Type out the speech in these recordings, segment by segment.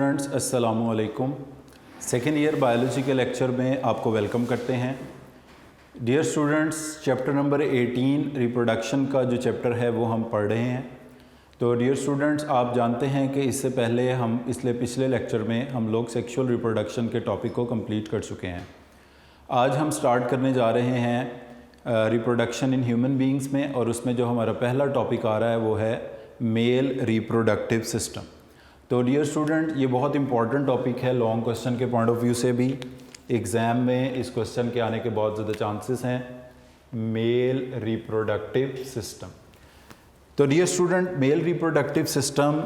Students, अस्सलामु अलैकुम। Second year biology के लेक्चर में आपको वेलकम करते हैं। Dear students, chapter number 18 reproduction का जो चैप्टर है वो हम पढ़ रहे हैं। तो डियर स्टूडेंट्स, आप जानते हैं कि इससे पहले पिछले लेक्चर में हम लोग सेक्सुअल रिप्रोडक्शन के टॉपिक को कंप्लीट कर चुके हैं। आज हम स्टार्ट करने जा रहे हैं रिप्रोडक्शन इन ह्यूमन बीइंग्स में, और उसमें जो हमारा पहला टॉपिक आ रहा है वो है मेल रिप्रोडक्टिव सिस्टम। तो डियर स्टूडेंट, ये बहुत इंपॉर्टेंट टॉपिक है लॉन्ग क्वेश्चन के पॉइंट ऑफ व्यू से भी। एग्ज़ाम में इस क्वेश्चन के आने के बहुत ज़्यादा चांसेस हैं। Male reproductive system. तो dear student, male reproductive system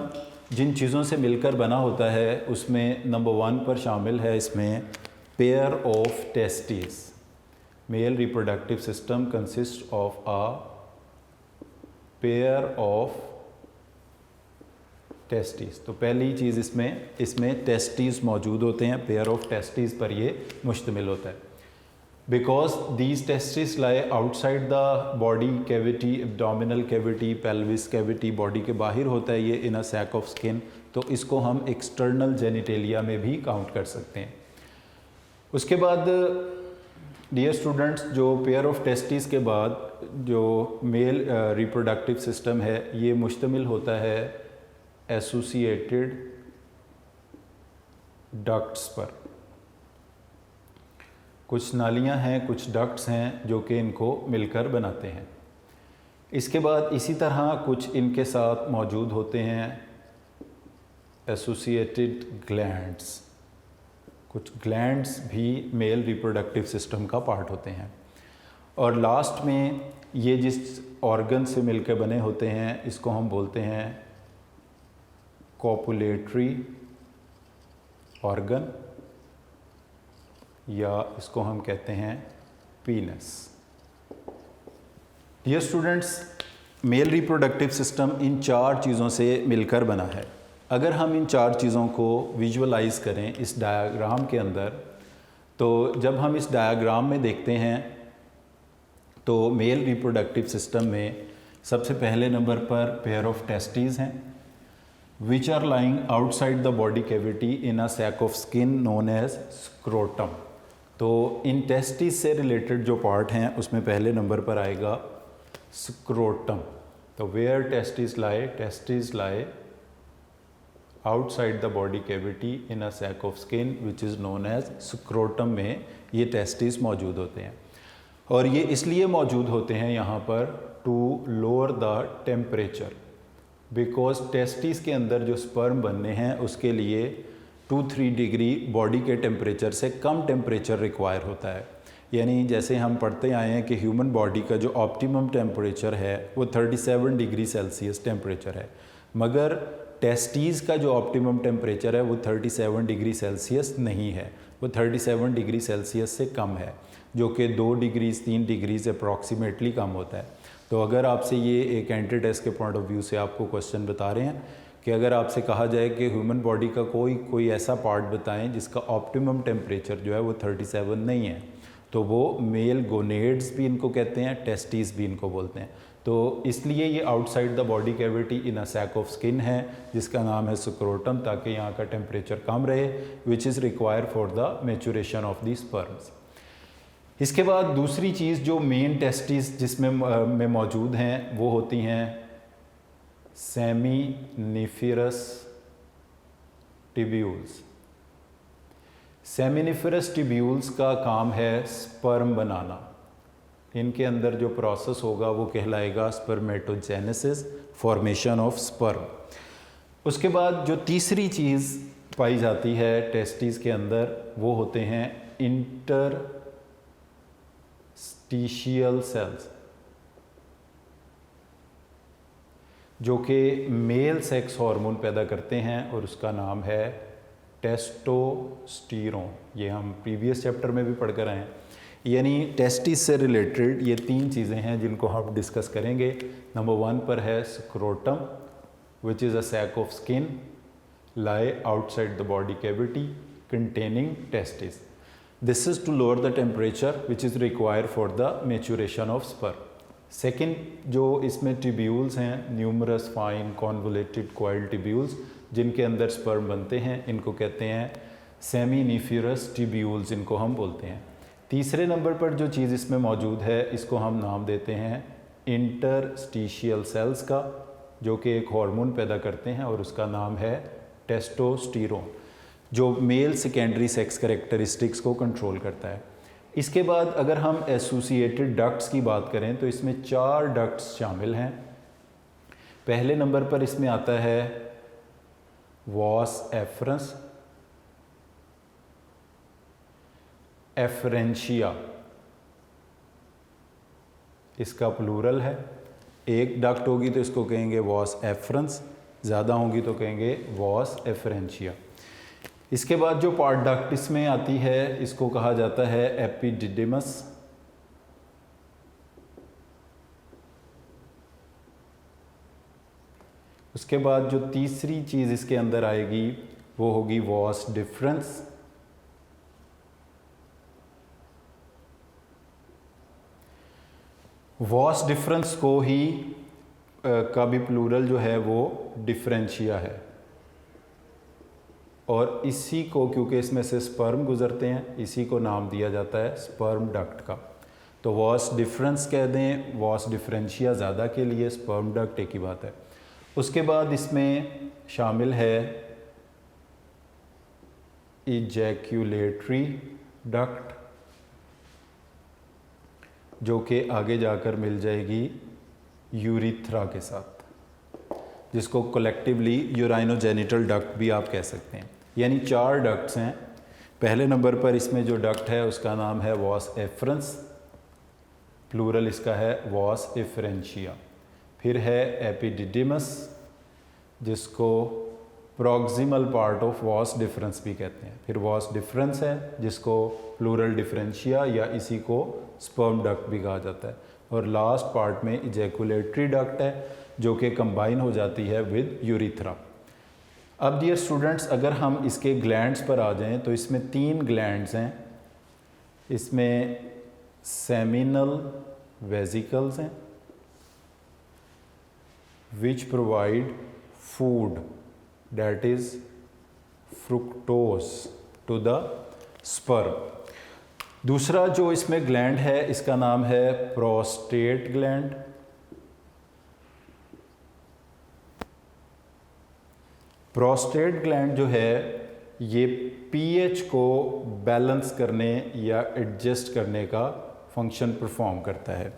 जिन चीज़ों से मिलकर बना होता है उसमें नंबर 1 पर शामिल है इसमें pair of testis. Mail reproductive system consist of a pair of testis. तो पहली चीज़ इसमें टेस्टिस मौजूद होते हैं। पेयर ऑफ टेस्टिस पर ये मुश्तमिल होता है। Because these testis lie outside the body cavity, abdominal cavity, pelvis cavity, body के बाहर होता है ये इन अ सैक ऑफ स्किन। तो इसको हम एक्सटर्नल जेनिटेलिया में भी काउंट कर सकते हैं। उसके बाद डियर स्टूडेंट्स, जो पेयर ऑफ टेस्टिस के बाद जो मेल रिप्रोडक्टिव सिस्टम है ये मुश्तमिल होता है एसोसिएटेड डक्ट्स पर। कुछ नालियां हैं, कुछ डक्ट्स हैं जो कि इनको मिलकर बनाते हैं। इसके बाद इसी तरह कुछ इनके साथ मौजूद होते हैं एसोसिएटेड ग्लैंड्स। कुछ ग्लैंड्स भी मेल रिप्रोडक्टिव सिस्टम का पार्ट होते हैं। और लास्ट में ये जिस ऑर्गन से मिलकर बने होते हैं इसको हम बोलते हैं कॉपुलेटरी ऑर्गन, या इसको हम कहते हैं penis. Dear students, male reproductive system इन 4 चीज़ों से मिलकर बना है। अगर हम इन 4 चीज़ों को विजुअलाइज करें इस डायग्राम के अंदर, तो जब हम इस डायग्राम में देखते हैं तो मेल रिप्रोडक्टिव सिस्टम में सबसे पहले नंबर पर पेयर ऑफ टेस्टिस हैं which are lying outside the body cavity in a sac of skin known as scrotum। तो इन टेस्टिस से रिलेटेड जो पार्ट हैं उसमें पहले नंबर पर आएगा स्क्रोटम। तो where testis lie outside the body cavity in a sac of skin which is known as scrotum में ये टेस्टिस मौजूद होते हैं। और ये इसलिए मौजूद होते हैं यहाँ पर to lower the temperature, because testis के अंदर जो स्पर्म बनने हैं उसके लिए 2-3 डिग्री बॉडी के टेम्परेचर से कम टेम्परेचर रिक्वायर होता है। यानी जैसे हम पढ़ते आए हैं कि ह्यूमन बॉडी का जो ऑप्टिमम टेम्परेचर है वो 37 डिग्री सेल्सियस टेम्परेचर है, मगर टेस्टिस का जो ऑप्टिमम टेम्परेचर है वो 37 डिग्री सेल्सियस नहीं है, वो 37 डिग्री सेल्सियस से कम है, जो कि 2 डिग्री 3 डिग्री से अप्रॉक्सीमेटली कम होता है। तो अगर आपसे ये एक एंट्री टेस्ट के पॉइंट ऑफ व्यू से आपको क्वेश्चन बता रहे हैं कि अगर आपसे कहा जाए कि ह्यूमन बॉडी का कोई ऐसा पार्ट बताएं जिसका ऑप्टिमम टेम्परेचर जो है वो 37 नहीं है, तो वो मेल गोनेड्स भी इनको कहते हैं, टेस्टिस भी इनको बोलते हैं। तो इसलिए ये outside the body cavity in a sac of skin है जिसका नाम है स्क्रोटम, ताकि यहाँ का टेम्परेचर कम रहे, विच is required for the maturation of the sperms. इसके बाद दूसरी चीज़ जो मेन टेस्टिस जिसमें मौजूद हैं वो होती हैं सेमिनिफरस टिब्यूल्स। सेमिनिफरस टिब्यूल्स का काम है स्पर्म बनाना। इनके अंदर जो प्रोसेस होगा वो कहलाएगा स्पर्मेटोजेनेसिस, फॉर्मेशन ऑफ स्पर्म। उसके बाद जो तीसरी चीज़ पाई जाती है टेस्टिस के अंदर वो होते हैं इंटरस्टिशियल सेल्स, जो कि मेल सेक्स हार्मोन पैदा करते हैं और उसका नाम है टेस्टोस्टेरोन। ये हम प्रीवियस चैप्टर में भी पढ़ कर आए हैं। यानी टेस्टिस से रिलेटेड ये 3 चीज़ें हैं जिनको हम डिस्कस करेंगे। नंबर 1 पर है scrotum, which is a sac of skin lie outside the body cavity containing testis. This is to lower the temperature which is required for the maturation of sperm. Second जो इसमें tubules हैं, numerous fine convoluted coil tubules, जिनके अंदर sperm बनते हैं, इनको कहते हैं सेमिनिफरस ट्यूब्यूल्स, इनको हम बोलते हैं। तीसरे नंबर पर जो चीज़ इसमें मौजूद है, इसको हम नाम देते हैं इंटरस्टिशियल सेल्स का, जो कि एक हार्मोन पैदा करते हैं और उसका नाम है टेस्टोस्टेरोन, जो मेल सेकेंडरी सेक्स कैरेक्टरिस्टिक्स को कंट्रोल करता है। इसके बाद अगर हम एसोसिएटेड डक्ट्स की बात करें तो इसमें 4 डक्ट्स शामिल हैं। पहले नंबर पर इसमें आता है वास एफरंस, एफरेंशिया, इसका प्लूरल है। एक डक्ट होगी तो इसको कहेंगे वास एफरंस, ज़्यादा होंगी तो कहेंगे वास एफरेंशिया। इसके बाद जो पार्ट डक्ट इसमें आती है, इसको कहा जाता है एपिडिडिमस। उसके बाद जो तीसरी चीज़ इसके अंदर आएगी वो होगी वास डिफरेंस। वास डिफरेंस को ही का भी प्लूरल जो है वो डिफरेंशिया है, और इसी को, क्योंकि इसमें से स्पर्म गुजरते हैं, इसी को नाम दिया जाता है स्पर्म डक्ट का। तो वास डिफरेंस कह दें, वास डिफरेंशिया ज़्यादा के लिए, स्पर्म डक्ट एक ही बात है। उसके बाद इसमें शामिल है इजैक्यूलेटरी डक्ट, जो कि आगे जाकर मिल जाएगी यूरिथ्रा के साथ, जिसको कलेक्टिवली यूराइनोजेनिटल डक्ट भी आप कह सकते हैं। यानी 4 डक्ट्स हैं। पहले नंबर पर इसमें जो डक्ट है उसका नाम है वास एफरंस, प्लूरल इसका है वास एफरेंशिया। फिर है एपिडिडिमस, जिसको proximal part of vas deferens भी कहते हैं। फिर वास डिफरेंस है, जिसको प्लूरल डिफरेंशिया या इसी को स्पर्म डक्ट भी कहा जाता है। और लास्ट पार्ट में इजैकुलेटरी डक्ट है, जो कि कंबाइन हो जाती है विद यूरिथ्रा। अब डियर स्टूडेंट्स, अगर हम इसके ग्लैंड्स पर आ जाएं तो इसमें 3 ग्लैंड्स हैं। इसमें सेमिनल वेसिकल्स हैं which provide food, that is fructose to the sperm। दूसरा जो इसमें ग्लैंड है, इसका नाम है प्रोस्टेट ग्लैंड। प्रोस्टेट ग्लैंड जो है ये पीएच को बैलेंस करने या एडजस्ट करने का फंक्शन परफॉर्म करता है।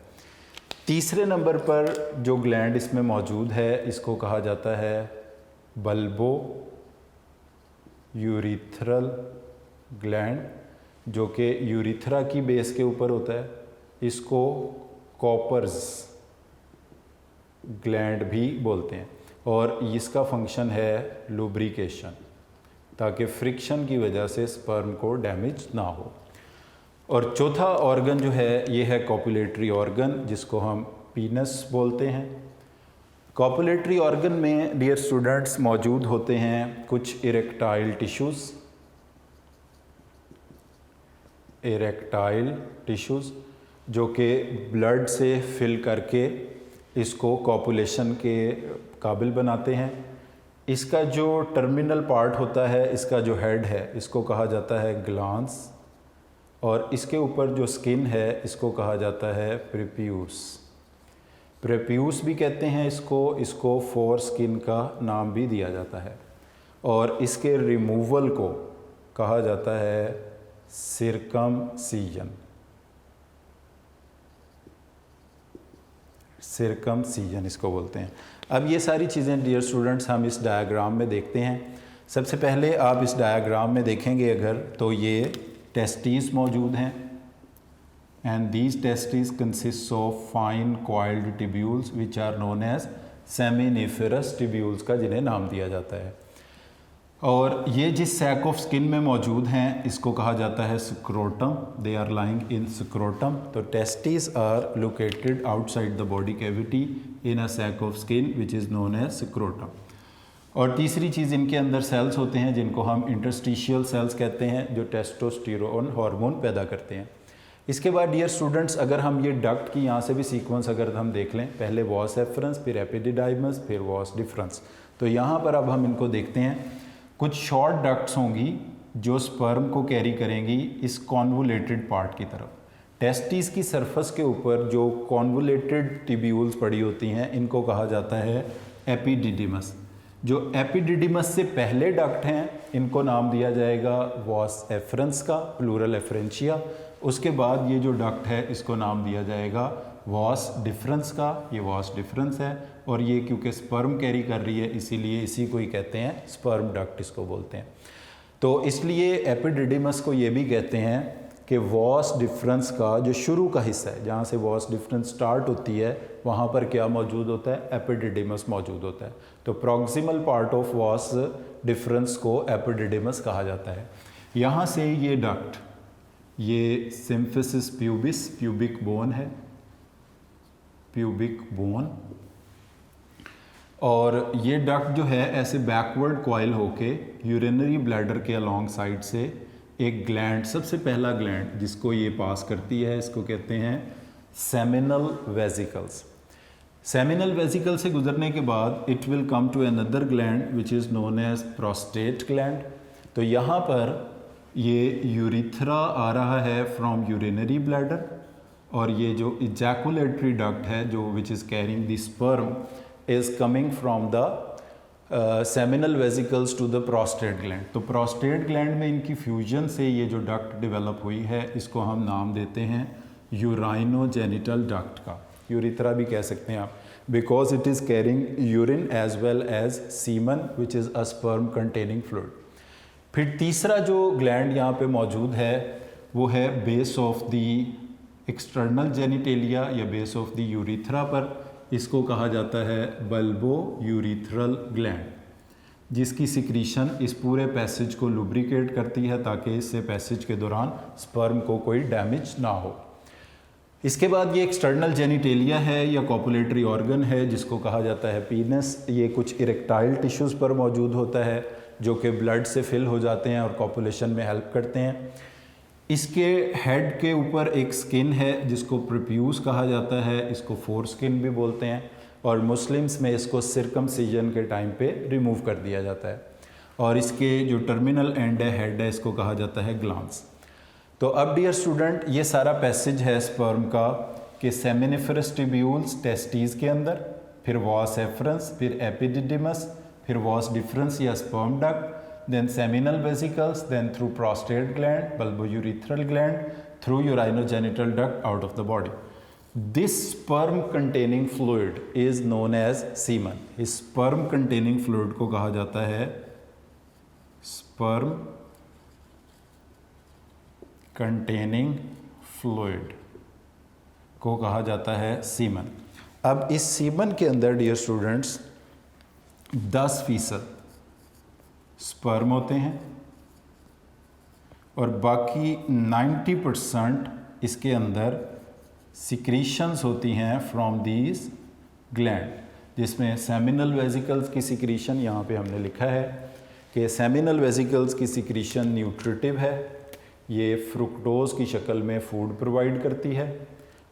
तीसरे नंबर पर जो ग्लैंड इसमें मौजूद है, इसको कहा जाता है बल्बो यूरिथ्रल ग्लैंड, जो कि यूरिथ्रा की बेस के ऊपर होता है। इसको कॉपर्स ग्लैंड भी बोलते हैं, और इसका फंक्शन है लुब्रिकेशन, ताकि फ्रिक्शन की वजह से स्पर्म को डैमेज ना हो। और चौथा ऑर्गन जो है ये है कॉपुलेटरी ऑर्गन, जिसको हम पीनस बोलते हैं। कॉपुलेटरी ऑर्गन में डियर स्टूडेंट्स मौजूद होते हैं कुछ इरेक्टाइल टिश्यूज़, जो कि ब्लड से फिल करके इसको कॉपुलेशन के काबिल बनाते हैं। इसका जो टर्मिनल पार्ट होता है, इसका जो हेड है, इसको कहा जाता है ग्लांस, और इसके ऊपर जो स्किन है इसको कहा जाता है प्रेप्यूस भी कहते हैं इसको फोर स्किन का नाम भी दिया जाता है। और इसके रिमूवल को कहा जाता है सिरकमसीजन इसको बोलते हैं। अब ये सारी चीज़ें डियर स्टूडेंट्स हम इस डायग्राम में देखते हैं। सबसे पहले आप इस डायग्राम में देखेंगे अगर, तो ये टेस्टिस मौजूद हैं, and these testis consist of fine coiled tubules which are known as seminiferous tubules का जिन्हें नाम दिया जाता है। और ये जिस सैक ऑफ स्किन में मौजूद हैं इसको कहा जाता है scrotum. They are lying in scrotum. तो testis are located outside the body cavity in a sac of skin which is known as scrotum. और तीसरी चीज़, इनके अंदर सेल्स होते हैं जिनको हम इंटरस्टिशियल सेल्स कहते हैं, जो टेस्टोस्टेरोन हार्मोन पैदा करते हैं। इसके बाद डियर स्टूडेंट्स, अगर हम ये डक्ट की यहाँ से भी सीक्वेंस अगर हम देख लें, पहले वास एफरेंस, फिर एपिडिडाइमस, फिर वास डिफरेंस। तो यहाँ पर अब हम इनको देखते हैं। कुछ शॉर्ट डक्ट्स होंगी जो स्पर्म को कैरी करेंगी इस कॉन्वुलेटेड पार्ट की तरफ। टेस्टिस की सरफेस के ऊपर जो कॉन्वुलेटेड टिब्यूल्स पड़ी होती हैं इनको कहा जाता है एपिडिडिमस। जो एपिडिडिमस से पहले डक्ट हैं इनको नाम दिया जाएगा वॉस एफरेंस का, प्लूरल एफरेंशिया। उसके बाद ये जो डक्ट है इसको नाम दिया जाएगा वॉस डिफरेंस का, ये वॉस डिफरेंस है। और ये क्योंकि स्पर्म कैरी कर रही है इसीलिए इसी को ही कहते हैं स्पर्म डक्ट, इसको बोलते हैं। तो इसलिए एपिडिडिमस को ये भी कहते हैं कि वॉस डिफरेंस का जो शुरू का हिस्सा है, जहाँ से वॉस डिफरेंस स्टार्ट होती है, वहाँ पर क्या मौजूद होता है? एपिडिडिमस मौजूद होता है। तो proximal part of vas difference को एपिडिडिमस कहा जाता है। यहाँ से ये डक्ट, ये सिम्फिसिस प्यूबिस, प्यूबिक बोन है, प्यूबिक बोन, और ये डक्ट जो है ऐसे बैकवर्ड कॉइल होके यूरिनरी ब्लैडर के अलॉन्ग साइड से एक ग्लैंड, सबसे पहला ग्लैंड जिसको ये पास करती है, इसको कहते हैं सेमिनल वेसिकल्स। सेमिनल वेसिकल से गुजरने के बाद it will come to another gland which is known as prostate gland. तो यहाँ पर ये यूरिथ्रा आ रहा है फ्रॉम यूरिनरी ब्लैडर, और ये जो इजैकुलेटरी डक्ट है जो which is carrying the sperm is coming from the seminal vesicles to the prostate gland. तो प्रोस्टेट ग्लैंड में इनकी फ्यूजन से ये जो डक्ट डेवलप हुई है इसको हम नाम देते हैं यूराइनोजेनिटल डक्ट का, यूरिथ्रा भी कह सकते हैं आप, because it is carrying urine as well as semen which is a sperm containing fluid. फिर तीसरा जो ग्लैंड यहाँ पे मौजूद है वो है base of the external genitalia या बेस ऑफ द यूरिथ्रा पर, इसको कहा जाता है बल्बो यूरिथ्रल ग्लैंड, जिसकी सिक्रीशन इस पूरे पैसेज को लुब्रिकेट करती है ताकि इससे पैसेज के दौरान स्पर्म को कोई डैमेज ना हो। इसके बाद ये एक्सटर्नल जेनिटेलिया है या कॉपुलेटरी ऑर्गन है जिसको कहा जाता है पीनस। ये कुछ इरेक्टाइल टिश्यूज़ पर मौजूद होता है जो कि ब्लड से फिल हो जाते हैं और कॉपुलेशन में हेल्प करते हैं। इसके हेड के ऊपर एक स्किन है जिसको प्रोप्यूस कहा जाता है, इसको फोर स्किन भी बोलते हैं, और मुस्लिम्स में इसको सिरकमसिजन के टाइम पे रिमूव कर दिया जाता है। और इसके जो टर्मिनल एंड है, हेड है, इसको कहा जाता है ग्लांस। तो अब डियर स्टूडेंट, ये सारा पैसेज है स्पर्म का कि सेमिनिफरस ट्यूब्यूल्स टेस्टीज के अंदर, फिर वॉस एफरेंस, फिर एपिडिडिमस, फिर वॉस डिफरेंस या sperm duct, then seminal vesicles, then through prostate gland, bulbourethral gland, through urinogenital duct out of the body. This sperm containing fluid is known as semen. इस sperm containing fluid को कहा जाता है sperm containing fluid को कहा जाता है semen। अब इस semen के अंदर डियर स्टूडेंट्स 10% स्पर्म होते हैं और बाकी 90% इसके अंदर सिक्रीशंस होती हैं फ्रॉम दीज ग्लैंड, जिसमें सेमिनल वेसिकल्स की सिक्रीशन यहाँ पे हमने लिखा है कि सेमिनल वेसिकल्स की सिक्रीशन न्यूट्रिटिव है, ये फ्रुक्टोज की शक्ल में फूड प्रोवाइड करती है,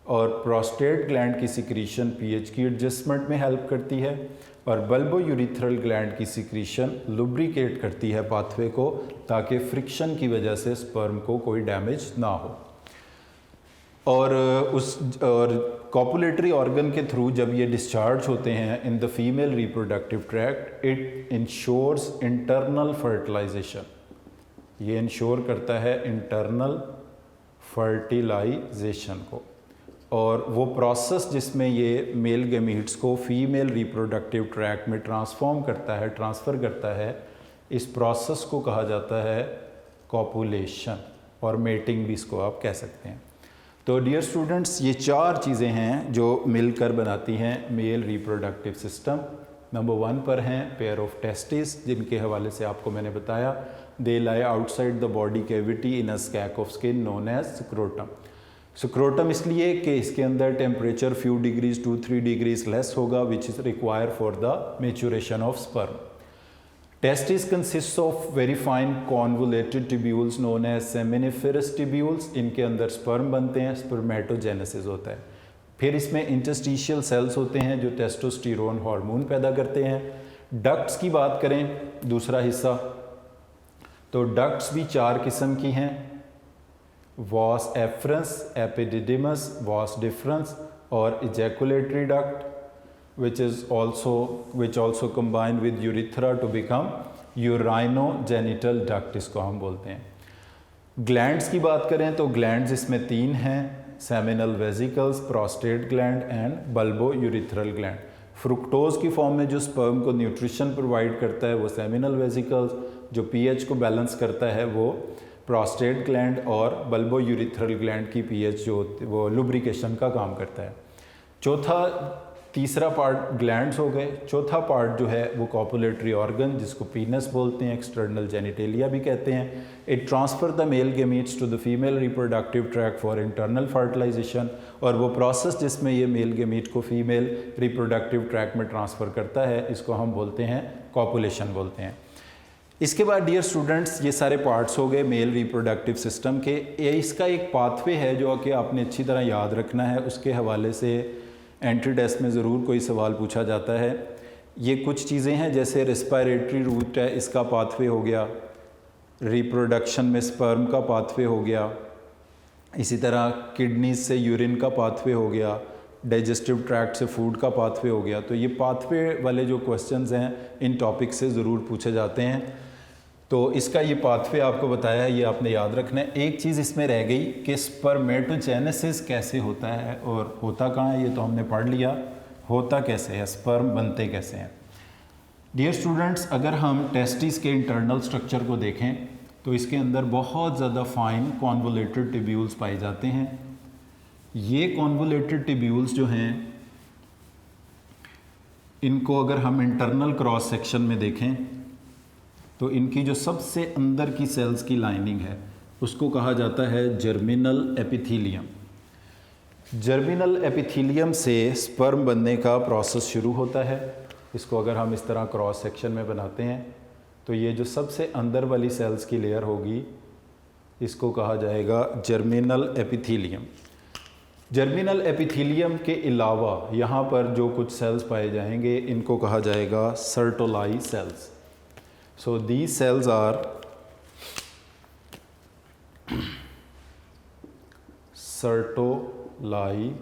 और प्रोस्टेट ग्लैंड की सिक्रीशन पीएच की एडजस्टमेंट में हेल्प करती है, और बल्बोयूरिथ्रल ग्लैंड की सिक्रीशन लुब्रिकेट करती है पाथवे को ताकि फ्रिक्शन की वजह से स्पर्म को कोई डैमेज ना हो। और कॉपुलेटरी ऑर्गन के थ्रू जब ये डिस्चार्ज होते हैं in the female reproductive tract, it ensures internal fertilisation, ये इंश्योर करता है इंटरनल फर्टिलाइजेशन को। और वो प्रोसेस जिसमें ये मेल गैमीट्स को फीमेल रिप्रोडक्टिव ट्रैक्ट में ट्रांसफ़र करता है, इस प्रोसेस को कहा जाता है कॉपुलेशन, और मेटिंग भी इसको आप कह सकते हैं। तो डियर स्टूडेंट्स, ये 4 चीज़ें हैं जो मिलकर बनाती हैं मेल रिप्रोडक्टिव सिस्टम। नंबर 1 पर हैं पेयर ऑफ टेस्टिस, जिनके हवाले से आपको मैंने बताया, they lie outside the body cavity in a sac of skin known as scrotum. Scrotum इसलिए कि इसके अंदर temperature few degrees 2-3 degrees less होगा which is require for the maturation of sperm. Testis consist of very fine convoluted tubules known as seminiferous tubules. इनके अंदर sperm बनते हैं, spermatogenesis होता है। फिर इसमें इंटरस्टिशियल सेल्स होते हैं जो टेस्टोस्टेरोन हार्मोन पैदा करते हैं। डक्ट्स की बात करें, दूसरा हिस्सा, तो डक्ट्स भी 4 किस्म की हैं, वास एफरेंस, एपिडिडिमस, वास डिफरेंस और ejaculatory duct which also combine with urethra to become urinogenital duct, इसको हम बोलते हैं। ग्लैंड्स की बात करें तो ग्लैंड्स इसमें 3 हैं, seminal vesicles, prostate gland and bulbo urethral gland. Fructose की फॉर्म में जो स्पर्म को न्यूट्रिशन प्रोवाइड करता है वो सेमिनल वेसिकल्स, जो पीएच को बैलेंस करता है वो प्रोस्टेट ग्लैंड, और बल्बो यूरिथ्रल ग्लैंड की पीएच जो वो लुब्रिकेशन का काम करता है। तीसरा पार्ट ग्लैंड्स हो गए। चौथा पार्ट जो है वो कॉपुलेटरी ऑर्गन, जिसको पीनस बोलते हैं, एक्सटर्नल जेनिटेलिया भी कहते हैं। It transfer the male gametes to the female reproductive track for internal fertilisation, और वो प्रोसेस जिसमें ये मेल गेमीट को फीमेल रिप्रोडक्टिव ट्रैक में ट्रांसफ़र करता है, इसको हम बोलते हैं कॉपुलेशन बोलते हैं। इसके बाद डियर स्टूडेंट्स, ये सारे पार्ट्स हो गए मेल रिप्रोडक्टिव सिस्टम के। इसका एक पाथवे है जो कि आपने अच्छी तरह याद रखना है, उसके हवाले से एंट्री टेस्ट में ज़रूर कोई सवाल पूछा जाता है। ये कुछ चीज़ें हैं, जैसे रेस्पिरेटरी रूट है, इसका पाथवे हो गया, रिप्रोडक्शन में स्पर्म का पाथवे हो गया, इसी तरह किडनीज से यूरिन का पाथवे हो गया, डाइजेस्टिव ट्रैक्ट से फूड का पाथवे हो गया। तो ये पाथवे वाले जो क्वेश्चंस हैं इन टॉपिक से ज़रूर पूछे जाते हैं। तो इसका ये पाथवे आपको बताया है, ये आपने याद रखना है। एक चीज़ इसमें रह गई कि स्पर्मेटोजेनेसिस कैसे होता है, और होता कहाँ है ये तो हमने पढ़ लिया, होता कैसे है, स्पर्म बनते कैसे हैं। डियर स्टूडेंट्स, अगर हम टेस्टिस के इंटरनल स्ट्रक्चर को देखें तो इसके अंदर बहुत ज़्यादा फाइन कॉन्वोलेटेड टिब्यूल्स पाए जाते हैं। ये कॉन्वोलेटेड टिब्यूल्स जो हैं, इनको अगर हम इंटरनल क्रॉस सेक्शन में देखें तो इनकी जो सबसे अंदर की सेल्स की लाइनिंग है उसको कहा जाता है जर्मिनल एपिथीलियम। जर्मिनल एपिथीलियम से स्पर्म बनने का प्रोसेस शुरू होता है। इसको अगर हम इस तरह क्रॉस सेक्शन में बनाते हैं तो ये जो सबसे अंदर वाली सेल्स की लेयर होगी इसको कहा जाएगा जर्मिनल एपिथीलियम। जर्मिनल एपिथीलियम के अलावा यहाँ पर जो कुछ सेल्स पाए जाएंगे इनको कहा जाएगा सर्टोलाई sales. So these cells are Sertoli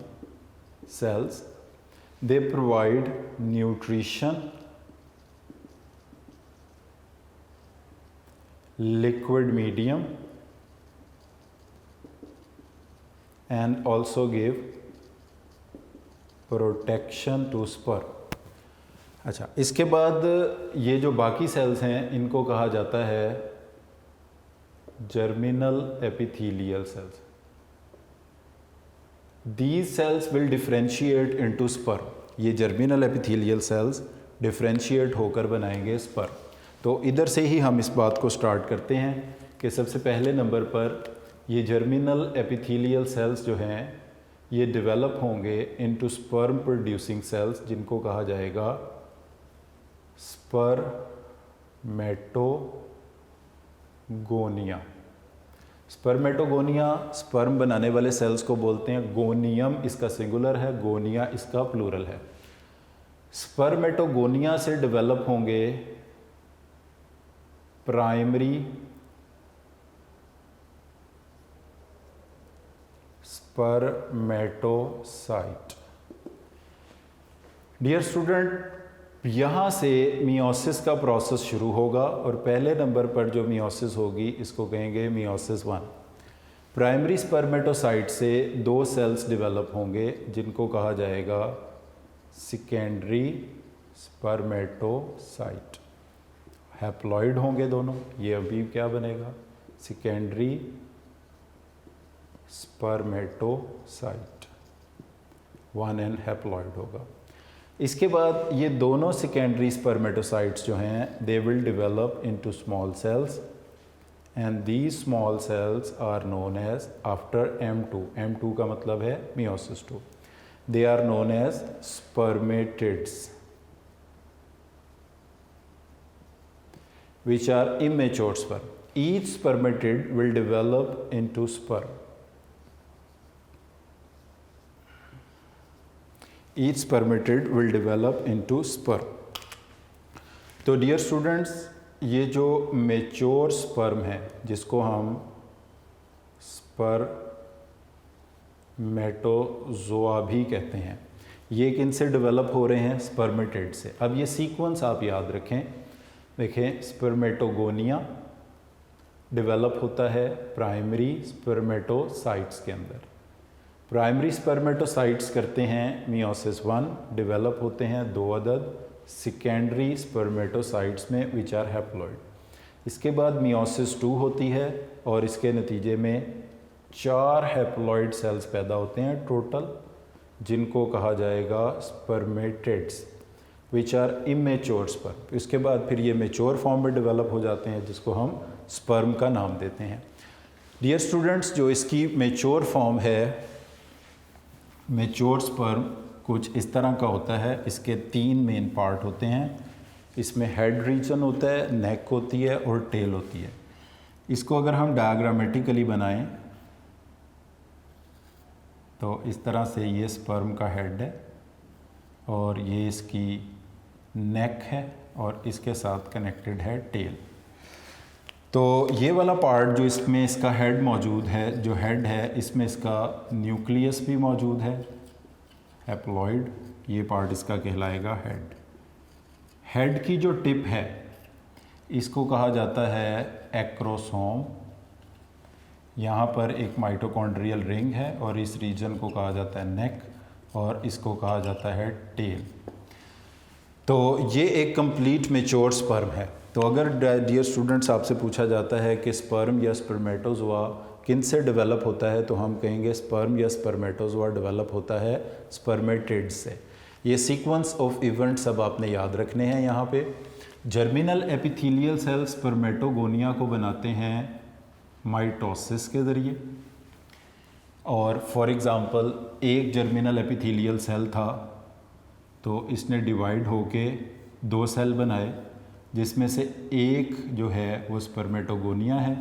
cells. They provide nutrition, liquid medium, and also give protection to sperm. अच्छा, इसके बाद ये जो बाकी सेल्स हैं इनको कहा जाता है germinal epithelial cells. These cells will differentiate into sperm. ये जर्मिनल एपिथेलियल सेल्स डिफरेंशिएट होकर बनाएंगे स्पर्म। तो इधर से ही हम इस बात को स्टार्ट करते हैं कि सबसे पहले नंबर पर ये जर्मिनल एपिथेलियल सेल्स जो हैं ये डेवलप होंगे इनटू स्पर्म प्रोड्यूसिंग सेल्स, जिनको कहा जाएगा स्पर्मेटोगोनिया। स्पर्मेटोगोनिया स्पर्म बनाने वाले सेल्स को बोलते हैं। गोनियम इसका सिंगुलर है, गोनिया इसका प्लूरल है। स्पर्मेटोगोनिया से डेवलप होंगे प्राइमरी स्पर्मेटोसाइट। डियर स्टूडेंट, यहाँ से मियोसिस का प्रोसेस शुरू होगा और पहले नंबर पर जो मियोसिस होगी इसको कहेंगे मियोसिस 1। प्राइमरी स्पर्मेटोसाइट से 2 सेल्स डेवलप होंगे जिनको कहा जाएगा सेकेंडरी स्पर्मेटोसाइट। हैप्लॉइड होंगे दोनों। ये अभी क्या बनेगा, सेकेंडरी स्पर्मेटोसाइट, 1n हैप्लॉइड होगा। इसके बाद ये दोनों सेकेंडरी स्पर्मेटोसाइट्स जो हैं they will develop into small cells and these small cells are known as after M2। M2 का मतलब है meiosis 2। They are known as spermatids which are immature sperm. Each spermatid will develop into sperm. Each spermatid will develop into sperm. तो dear students, ये जो mature sperm है जिसको हम spermatozoa भी कहते हैं, ये किन से डेवलप हो रहे हैं? स्पर्मेटिड से। अब ये सीक्वेंस आप याद रखें, देखें, स्पर्मेटोगोनिया डेवलप होता है प्राइमरी स्पर्मेटोसाइट्स के अंदर। प्राइमरी स्पर्मेटोसाइट्स करते हैं मियोसिस 1, डेवलप होते हैं 2 अदद सेकेंडरी स्पर्मेटोसाइट्स में विच आर हैप्लॉइड। इसके बाद मियोसिस 2 होती है और इसके नतीजे में 4 हैप्लॉइड सेल्स पैदा होते हैं टोटल, जिनको कहा जाएगा spermatids which are immature sperm. इसके बाद फिर ये मेच्योर फॉर्म में डेवलप हो जाते हैं जिसको हम स्पर्म का नाम देते हैं। डियर स्टूडेंट्स, जो इसकी मेच्योर फॉर्म है, मेच्योर स्पर्म कुछ इस तरह का होता है। इसके 3 मेन पार्ट होते हैं। इसमें हेड रीजन होता है, नेक होती है और टेल होती है। इसको अगर हम डायग्रामेटिकली बनाएं तो इस तरह से ये स्पर्म का हेड है और ये इसकी नेक है और इसके साथ कनेक्टेड है टेल। तो ये वाला पार्ट जो इसमें इसका हेड मौजूद है, जो हेड है इसमें इसका न्यूक्लियस भी मौजूद है, हैप्लॉइड, ये पार्ट इसका कहलाएगा हेड। हेड की जो टिप है इसको कहा जाता है एक्रोसोम। यहाँ पर एक माइटोकॉन्ड्रियल रिंग है और इस रीजन को कहा जाता है नेक और इसको कहा जाता है टेल। तो ये एक कंप्लीट मेच्योर स्पर्म है। तो अगर डियर स्टूडेंट्स आपसे पूछा जाता है कि स्पर्म या स्पर्मेटोजोआ किन से डेवलप होता है, तो हम कहेंगे स्पर्म या स्पर्मेटोजोआ डेवलप होता है स्पर्मेटिड्स से। ये सीक्वेंस ऑफ इवेंट्स सब आपने याद रखने हैं। यहाँ पे जर्मिनल एपिथेलियल सेल स्पर्मेटोगोनिया को बनाते हैं माइटोसिस के ज़रिए। और फॉर एग्ज़ाम्पल एक जर्मिनल एपिथेलियल सेल था तो इसने डिवाइड होके 2 सेल बनाए, जिसमें से एक जो है वो स्पर्मेटोगोनिया है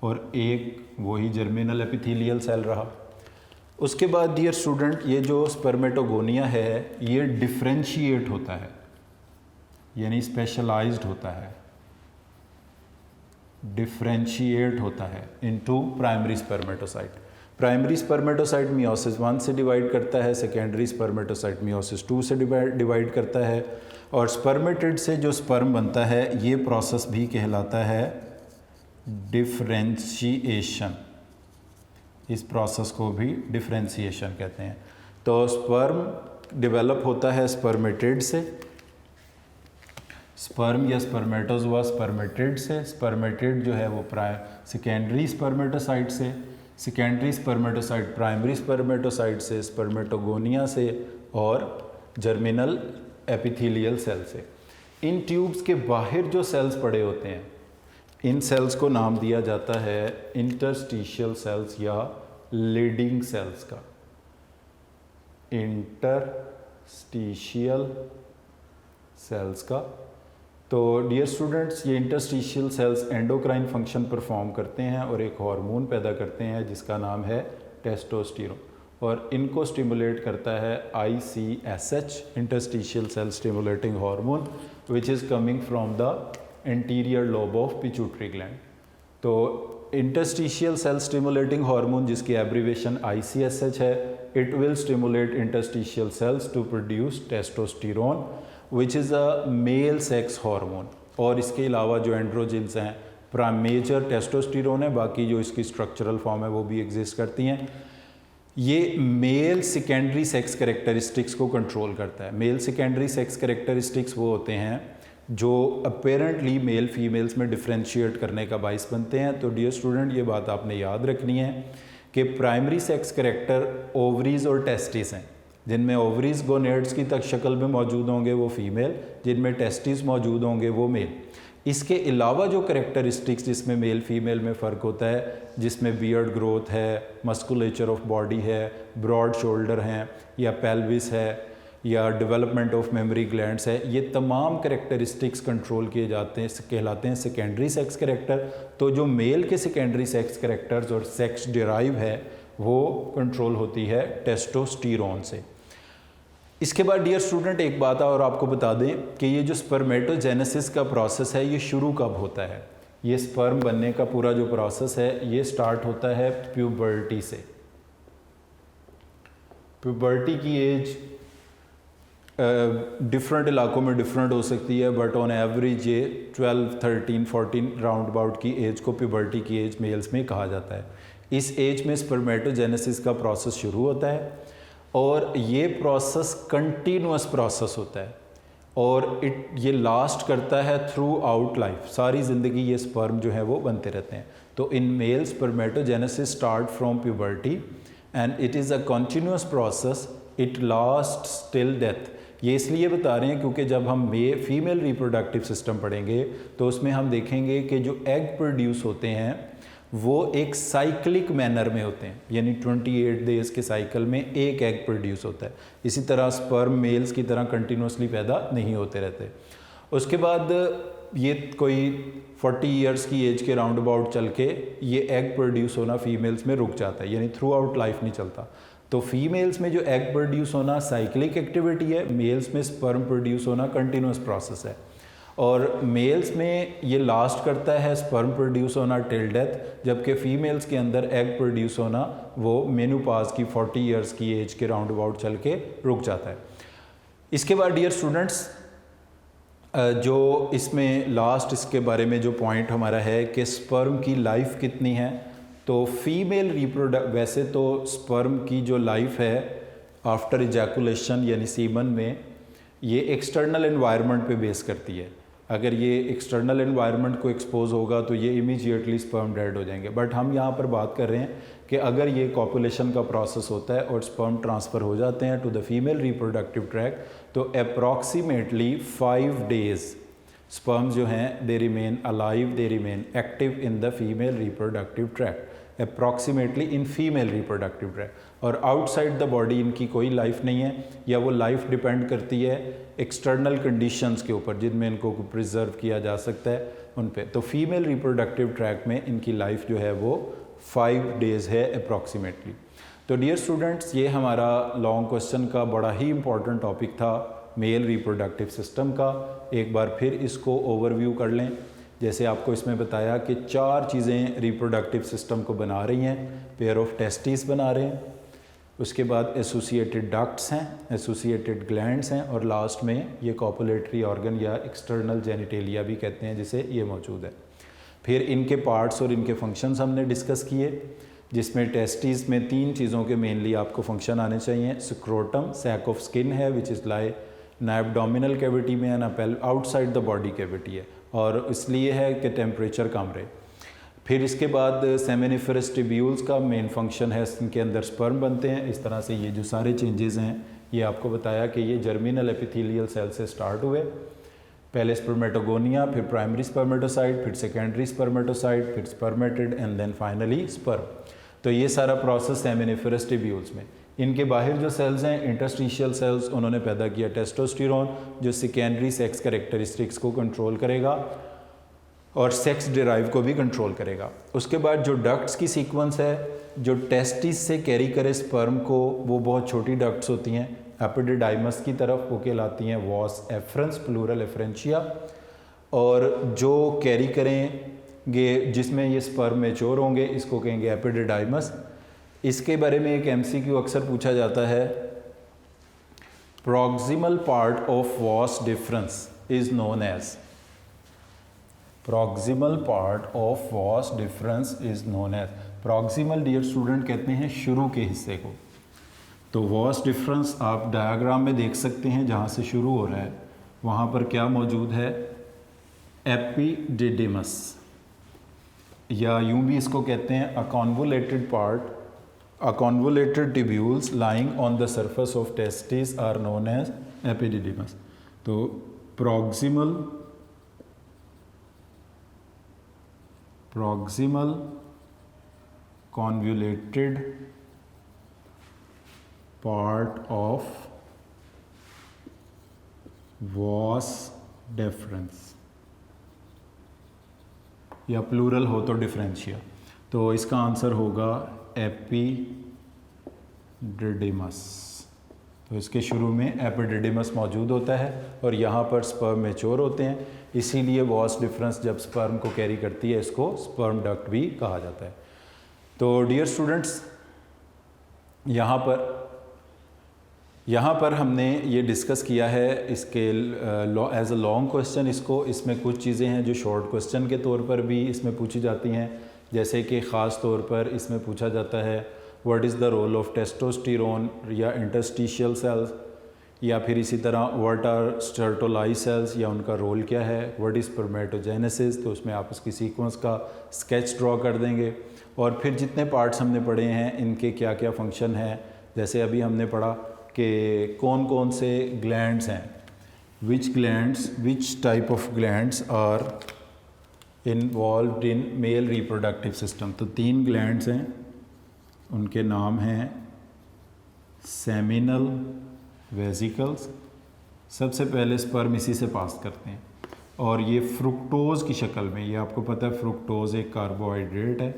और एक वही जर्मिनल एपिथेलियल सेल रहा। उसके बाद डियर स्टूडेंट, ये जो स्पर्मेटोगोनिया है ये डिफ्रेंशिएट होता है, यानी स्पेशलाइज्ड होता है, डिफ्रेंशिएट होता है into primary spermatocyte. Primary spermatocyte meiosis 1 से डिवाइड करता है, सेकेंडरी स्पर्मेटोसाइट मियोसिस 2 से डिवाइड करता है और स्पर्मेटिड से जो स्पर्म बनता है ये प्रोसेस भी कहलाता है डिफ्रेंशिएशन। इस प्रोसेस को भी डिफ्रेंशिएशन कहते हैं। तो स्पर्म डेवलप होता है स्पर्मेटिड से, स्पर्म या स्पर्मेटोजोआ स्पर्मेटिड से, स्पर्मेटिड जो है वो सेकेंडरी स्पर्मेटोसाइट से, सेकेंडरी स्पर्मेटोसाइट प्राइमरी स्पर्मेटोसाइट से, स्पर्मेटोगोनिया से और जर्मिनल एपिथेलियल सेल से। इन ट्यूब्स के बाहर जो सेल्स पड़े होते हैं, इन सेल्स को नाम दिया जाता है इंटरस्टिशियल सेल्स या लीडिंग सेल्स का। इंटरस्टिशियल सेल्स का। तो डियर स्टूडेंट्स, ये interstitial cells endocrine function perform करते हैं और एक हार्मोन पैदा करते हैं जिसका नाम है टेस्टोस्टेरोन, और इनको स्टिमुलेट करता है ICSH, interstitial cell stimulating hormone, which is coming from the anterior lobe of pituitary gland. तो इंटरस्टिशियल सेल स्टिमुलेटिंग हार्मोन, जिसकी एब्रीवेशन ICSH है, it will stimulate interstitial cells to produce testosterone which is a male sex hormone. और इसके अलावा जो एंड्रोजिन्स हैं, major testosterone है, बाकी जो इसकी स्ट्रक्चरल फॉर्म है वो भी एग्जिस्ट करती हैं। ये मेल सेकेंडरी सेक्स कैरेक्टरिस्टिक्स को कंट्रोल करता है। मेल सेकेंडरी सेक्स कैरेक्टरिस्टिक्स वो होते हैं जो अपेरेंटली मेल फीमेल्स में डिफ्रेंशिएट करने का बाइस बनते हैं। तो डियर स्टूडेंट, ये बात आपने याद रखनी है कि प्राइमरी सेक्स कैरेक्टर ओवरीज और टेस्टिस हैं। जिनमें ओवरीज गोनेड्स की तक शक्ल में मौजूद होंगे वो फीमेल, जिनमें टेस्टिस मौजूद होंगे वो मेल। इसके अलावा जो करेक्टरिस्टिक्स जिसमें मेल फीमेल में फ़र्क होता है, जिसमें बियर्ड ग्रोथ है, मस्कुलेचर ऑफ बॉडी है, ब्रॉड शोल्डर हैं, या पेल्विस है, या डेवलपमेंट ऑफ मेमोरी ग्लैंड्स है, ये तमाम करेक्टरिस्टिक्स कंट्रोल किए जाते हैं, कहलाते हैं सेकेंडरी सेक्स करेक्टर। तो जो मेल के सेकेंडरी सेक्स करेक्टर्स और सेक्स डिराइव है वो कंट्रोल होती है टेस्टोस्टेरोन से। इसके बाद डियर स्टूडेंट एक बात और आपको बता दें कि ये जो स्पर्मेटोजेनेसिस का प्रोसेस है ये शुरू कब होता है। ये स्पर्म बनने का पूरा जो प्रोसेस है ये स्टार्ट होता है प्यूबर्टी से। प्यूबर्टी की एज डिफरेंट इलाकों में डिफरेंट हो सकती है, बट ऑन एवरेज ये 12, 13, 14 राउंड अबाउट की एज को प्यूबर्टी की एज मेल्स में कहा जाता है। इस एज में स्पर्मेटोजेनेसिस का प्रोसेस शुरू होता है और ये प्रोसेस कंटिन्यूअस प्रोसेस होता है और ये लास्ट करता है थ्रू आउट लाइफ। सारी ज़िंदगी ये स्पर्म जो है वो बनते रहते हैं। तो in male spermatogenesis start from puberty and it is a continuous process, it last till death. ये इसलिए बता रहे हैं क्योंकि जब हम फीमेल रिप्रोडक्टिव सिस्टम पढ़ेंगे तो उसमें हम देखेंगे कि जो एग प्रोड्यूस होते हैं वो एक साइक्लिक मैनर में होते हैं, यानी 28 डेज़ के साइकिल में एक एग प्रोड्यूस होता है। इसी तरह स्पर्म मेल्स की तरह कंटिन्यूसली पैदा नहीं होते रहते। उसके बाद ये कोई 40 इयर्स की एज के राउंड अबाउट चल के ये एग प्रोड्यूस होना फीमेल्स में रुक जाता है, यानी थ्रू आउट लाइफ नहीं चलता। तो फीमेल्स में जो एग प्रोड्यूस होना साइक्लिक एक्टिविटी है, मेल्स में स्पर्म प्रोड्यूस होना कंटिन्यूस प्रोसेस है। और मेल्स में ये लास्ट करता है स्पर्म प्रोड्यूस होना टिल डेथ, जबकि फीमेल्स के अंदर एग प्रोड्यूस होना वो मेनोपॉज की 40 इयर्स की एज के राउंड अबाउट चल के रुक जाता है। इसके बाद डियर स्टूडेंट्स जो इसमें लास्ट इसके बारे में जो पॉइंट हमारा है कि स्पर्म की लाइफ कितनी है, तो फीमेल वैसे तो स्पर्म की जो लाइफ है आफ्टर इजैकुलेशन यानी सीमन में, ये एक्सटर्नल एनवायरनमेंट पे बेस करती है। अगर ये एक्सटर्नल एनवायरनमेंट को एक्सपोज होगा तो ये इमीडिएटली स्पर्म डेड हो जाएंगे। बट हम यहाँ पर बात कर रहे हैं कि अगर ये कॉपुलेशन का प्रोसेस होता है और स्पर्म ट्रांसफ़र हो जाते हैं to the female reproductive track, तो अप्रॉक्सीमेटली 5 डेज़ स्पर्म जो हैं they remain alive, they remain active in the female reproductive track, approximately in female reproductive track. और आउटसाइड द बॉडी इनकी कोई लाइफ नहीं है, या वो लाइफ डिपेंड करती है एक्सटर्नल कंडीशंस के ऊपर जिनमें इनको प्रिजर्व किया जा सकता है उन पे। तो फीमेल रिप्रोडक्टिव ट्रैक में इनकी लाइफ जो है वो 5 डेज़ है अप्रॉक्सीमेटली। तो डियर स्टूडेंट्स, ये हमारा लॉन्ग क्वेश्चन का बड़ा ही इंपॉर्टेंट टॉपिक था मेल रिप्रोडक्टिव सिस्टम का। एक बार फिर इसको ओवरव्यू कर लें। जैसे आपको इसमें बताया कि 4 चीज़ें रिप्रोडक्टिव सिस्टम को बना रही हैं। पेयर ऑफ टेस्टिस बना रहे हैं, उसके बाद एसोसिएटेड डक्ट्स हैं, एसोसिएटेड ग्लैंड्स हैं, और लास्ट में ये कॉपुलेटरी ऑर्गन या एक्सटर्नल जेनिटेलिया भी कहते हैं जिसे ये मौजूद है। फिर इनके पार्ट्स और इनके फंक्शंस हमने डिस्कस किए, जिसमें टेस्टिस में 3 चीज़ों के मेनली आपको फंक्शन आने चाहिए। स्क्रोटम सैक ऑफ स्किन है विच इज़ लाई ना एब्डोमिनल कैविटी में है ना आउटसाइड द बॉडी कैविटी है, और इसलिए है कि टेम्परेचर कम रहे। फिर इसके बाद सेमिनिफरस ट्यूब्यूल्स का मेन फंक्शन है, इनके अंदर स्पर्म बनते हैं। इस तरह से ये जो सारे चेंजेस हैं ये आपको बताया कि ये जर्मिनल एपिथेलियल सेल से स्टार्ट हुए। पहले स्पर्मेटोगोनिया, फिर प्राइमरी स्पर्मेटोसाइट, फिर सेकेंडरी स्पर्मेटोसाइट, फिर spermatid and then finally sperm. तो ये सारा प्रोसेस सेमिनिफरस ट्यूब्यूल्स में। इनके बाहर जो सेल्स हैं इंटरस्टिशियल सेल्स, उन्होंने पैदा किया टेस्टोस्टेरोन जो सेकेंडरी सेक्स कैरेक्टरिस्टिक्स को कंट्रोल करेगा और सेक्स डिराइव को भी कंट्रोल करेगा। उसके बाद जो डक्ट्स की सीक्वेंस है, जो टेस्टिस से कैरी करे स्पर्म को, वो बहुत छोटी डक्ट्स होती हैं एपिडिडाइमस की तरफ, वो कहलाती हैं वॉस एफरेंस प्लूरल एफरेंशिया, और जो कैरी करेंगे जिसमें ये स्पर्म मैच्योर होंगे इसको कहेंगे एपिडिडाइमस। इसके बारे में एक एमसीक्यू अक्सर पूछा जाता है, proximal part of vas deferens is known as, proximal part of vas deferens is known as. Proximal dear student कहते हैं शुरू के हिस्से को। तो वॉस डिफरेंस आप डायग्राम में देख सकते हैं, जहाँ से शुरू हो रहा है वहाँ पर क्या मौजूद है, एपिडिडिमस, या यूं भी इसको कहते हैं a convoluted part, a convoluted tubules lying on the surface of testis are known as epididymis. तो proximal convoluted part of vas deferens, या प्लूरल हो तो डिफरेंशिया। तो इसका आंसर होगा एपिडिडिमस। तो इसके शुरू में एपिडिडिमस मौजूद होता है और यहाँ पर स्पर्म मैच्योर होते हैं, इसीलिए वॉस डिफरेंस जब स्पर्म को कैरी करती है इसको स्पर्म डक्ट भी कहा जाता है। तो डियर स्टूडेंट्स, यहाँ पर हमने ये डिस्कस किया है इसके एज अ लॉन्ग क्वेश्चन इसमें कुछ चीज़ें हैं जो शॉर्ट क्वेश्चन के तौर पर भी इसमें पूछी जाती हैं, जैसे कि ख़ास तौर पर इसमें पूछा जाता है what is the role of testosterone या इंटरस्टिशियल सेल्स, या फिर इसी तरह व्हाट आर स्टर्टोलाई सेल्स या उनका रोल क्या है, व्हाट इज़ स्पर्मेटोजेनेसिस, तो उसमें आप उसकी सीक्वेंस का स्केच ड्रॉ कर देंगे। और फिर जितने पार्ट्स हमने पढ़े हैं इनके क्या क्या फंक्शन हैं, जैसे अभी हमने पढ़ा कि कौन कौन से ग्लैंड्स हैं, which type of glands are involved in male reproductive system. तो 3 ग्लैंड्स हैं, उनके नाम हैं सेमिनल वेसिकल्स। सबसे पहले स्पर्म इसी से पास करते हैं और ये फ्रुक्टोज की शक्ल में, ये आपको पता है फ्रुक्टोज एक कार्बोहाइड्रेट है,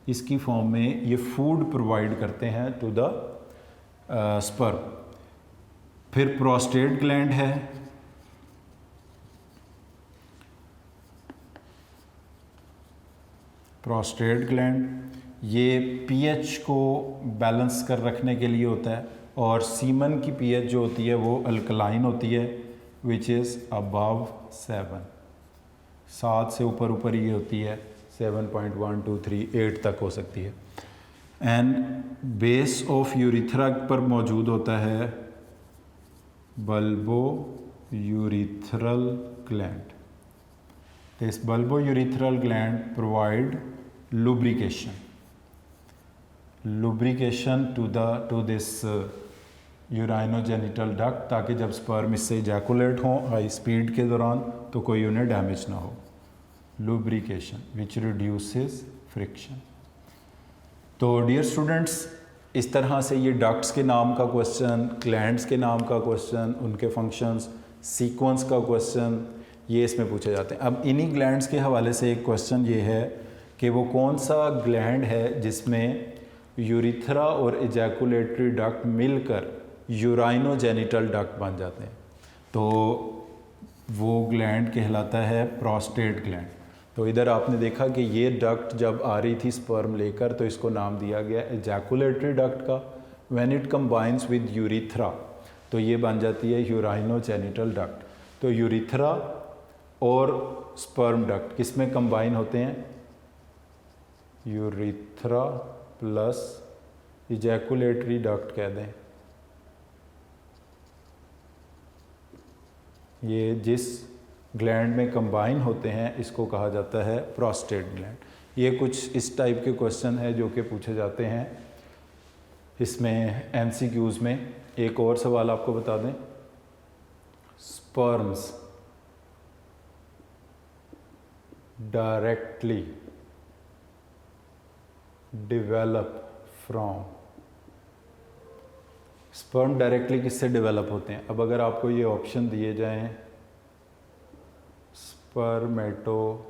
इसकी फॉर्म में ये फूड प्रोवाइड करते हैं टू द स्पर्म। फिर प्रोस्टेट ग्लैंड है, प्रोस्टेट ग्लैंड ये पीएच को बैलेंस कर रखने के लिए होता है और सीमन की पीएच जो होती है वो अल्कलाइन होती है, विच इज़ अबव 7 से ऊपर ये होती है, 7.123 तक हो सकती है। एंड बेस ऑफ यूरिथ्रा पर मौजूद होता है bulbourethral gland. This bulbourethral gland provide lubrication to this urinogenital duct, ताकि जब स्पर्म इससे इजैकुलेट हों हाई स्पीड के दौरान तो कोई उन्हें डैमेज ना हो। लुब्रिकेशन विच रिड्यूसेस फ्रिक्शन। तो डियर स्टूडेंट्स, इस तरह से ये डक्ट्स के नाम का क्वेश्चन, ग्लैंड्स के नाम का क्वेश्चन, उनके फंक्शंस, सीक्वेंस का क्वेश्चन, ये इसमें पूछे जाते हैं। अब इन्हीं ग्लैंड्स के हवाले से एक क्वेश्चन ये है कि वो कौन सा ग्लैंड है जिसमें यूरिथ्रा और इजैकुलेटरी डक्ट मिलकर यूराइनोजेनिटल डक्ट बन जाते हैं, तो वो ग्लैंड कहलाता है प्रोस्टेट ग्लैंड। तो इधर आपने देखा कि ये डक्ट जब आ रही थी स्पर्म लेकर तो इसको नाम दिया गया इजैकुलेटरी डक्ट का। When it combines with urethra तो ये बन जाती है यूराइनोजेनिटल डक्ट। तो यूरिथ्रा और स्पर्म डक्ट किस में कंबाइन होते हैं? यूरिथ्रा प्लस इजैकुलेटरी डक्ट कह दें। ये जिस ग्लैंड में कंबाइन होते हैं इसको कहा जाता है प्रोस्टेट ग्लैंड। ये कुछ इस टाइप के क्वेश्चन है जो कि पूछे जाते हैं इसमें एमसीक्यूज़ में। एक और सवाल आपको बता दें, sperms directly develop from, sperm directly किससे डेवलप होते हैं? अब अगर आपको ये ऑप्शन दिए जाएं स्पर्मेटोगोनिया,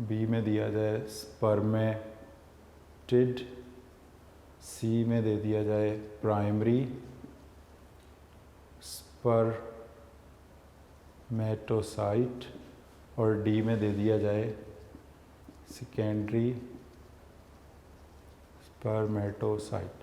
बी में दिया जाए स्पर्मेटिड, सी में दे दिया जाए प्राइमरी स्पर्मेटोसाइट और डी में दे दिया जाए सेकेंडरी स्पर्मेटोसाइट।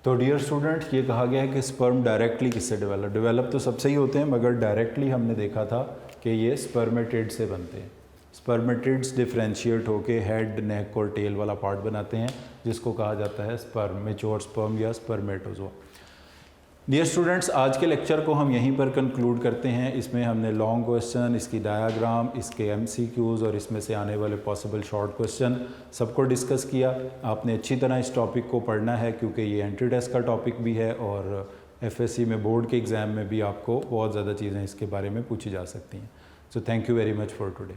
तो डियर स्टूडेंट, ये कहा गया है कि स्पर्म डायरेक्टली किससे डेवलप तो सबसे ही होते हैं, मगर डायरेक्टली हमने देखा था कि ये स्पर्मेटिड से बनते हैं। स्पर्मेटिड्स डिफ्रेंशिएट होके हेड, नेक और टेल वाला पार्ट बनाते हैं जिसको कहा जाता है स्पर्म, मैच्योर स्पर्म या स्पर्मेटोजोआ। डियर स्टूडेंट्स, आज के लेक्चर को हम यहीं पर कंक्लूड करते हैं। इसमें हमने लॉन्ग क्वेश्चन, इसकी डायाग्राम, इसके एमसीक्यूज़ और इसमें से आने वाले पॉसिबल शॉर्ट क्वेश्चन सबको डिस्कस किया। आपने अच्छी तरह इस टॉपिक को पढ़ना है क्योंकि ये एंट्री टेस्ट का टॉपिक भी है और एफएससी में बोर्ड के एग्ज़ाम में भी आपको बहुत ज़्यादा चीज़ें इसके बारे में पूछी जा सकती हैं। So thank you very much for today.